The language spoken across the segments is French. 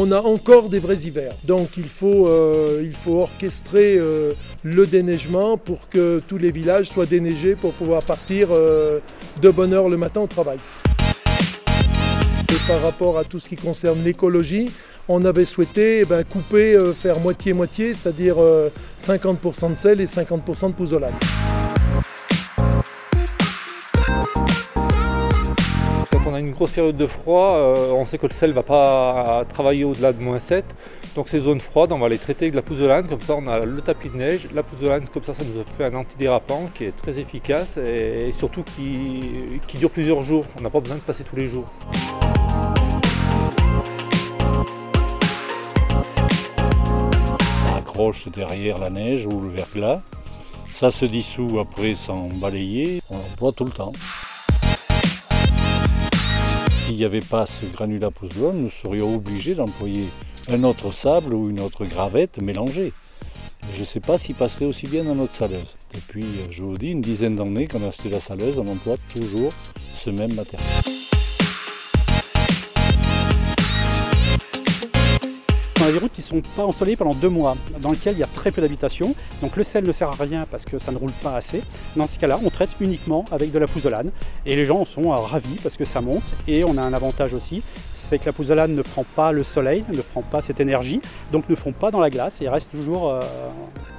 On a encore des vrais hivers, donc il faut orchestrer le déneigement pour que tous les villages soient déneigés pour pouvoir partir de bonne heure le matin au travail. Et par rapport à tout ce qui concerne l'écologie, on avait souhaité couper, faire moitié-moitié, c'est-à-dire 50% de sel et 50% de pouzzolane. Quand on a une grosse période de froid, on sait que le sel ne va pas travailler au-delà de -7. Donc ces zones froides, on va les traiter avec de la pouzzolane, comme ça on a le tapis de neige. La pouzzolane, comme ça nous fait un antidérapant qui est très efficace et surtout qui dure plusieurs jours. On n'a pas besoin de passer tous les jours. On accroche derrière la neige ou le verglas. Ça se dissout après sans balayer. On l'emploie tout le temps. S'il n'y avait pas ce granulat pouzzolane, nous serions obligés d'employer un autre sable ou une autre gravette mélangée. Je ne sais pas s'il passerait aussi bien dans notre saleuse. Depuis, je vous dis, une dizaine d'années qu'on a acheté la saleuse, on emploie toujours ce même matériel. On a des routes qui ne sont pas ensoleillées pendant 2 mois, dans lesquelles il y a très peu d'habitations. Donc le sel ne sert à rien parce que ça ne roule pas assez. Dans ces cas-là, on traite uniquement avec de la pouzzolane. Et les gens en sont ravis parce que ça monte. Et on a un avantage aussi, c'est que la pouzzolane ne prend pas le soleil, ne prend pas cette énergie, donc ne fond pas dans la glace et reste toujours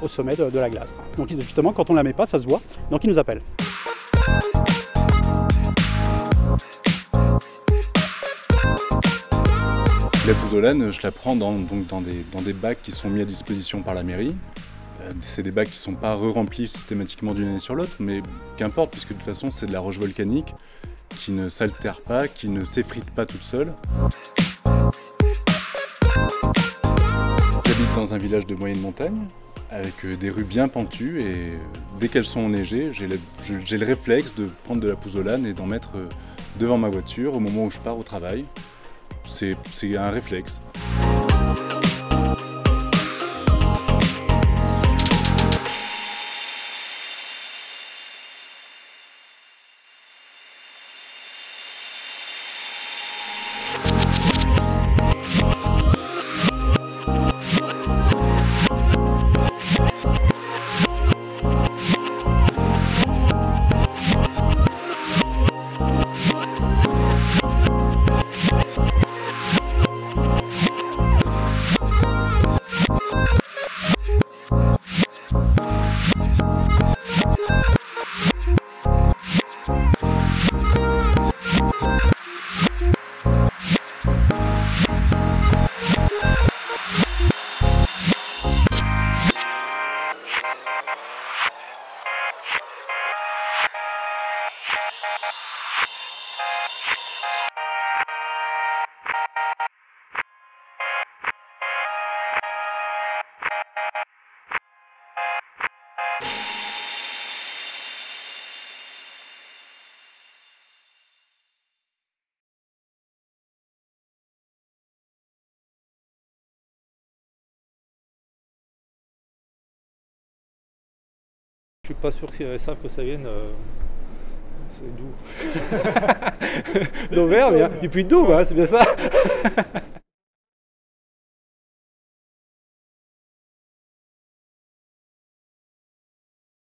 au sommet de la glace. Donc justement, quand on ne la met pas, ça se voit. Donc ils nous appellent. La pouzzolane, je la prends dans des bacs qui sont mis à disposition par la mairie. C'est des bacs qui ne sont pas re-remplis systématiquement d'une année sur l'autre, mais qu'importe, puisque de toute façon c'est de la roche volcanique qui ne s'altère pas, qui ne s'effrite pas toute seule. J'habite dans un village de moyenne montagne, avec des rues bien pentues, et dès qu'elles sont enneigées, j'ai le réflexe de prendre de la pouzzolane et d'en mettre devant ma voiture au moment où je pars au travail. C'est un réflexe. Je suis pas sûr qu'ils savent que ça vienne. C'est d'où? D'Auvergne, du Puy-de-Dôme, hein, c'est bien ça.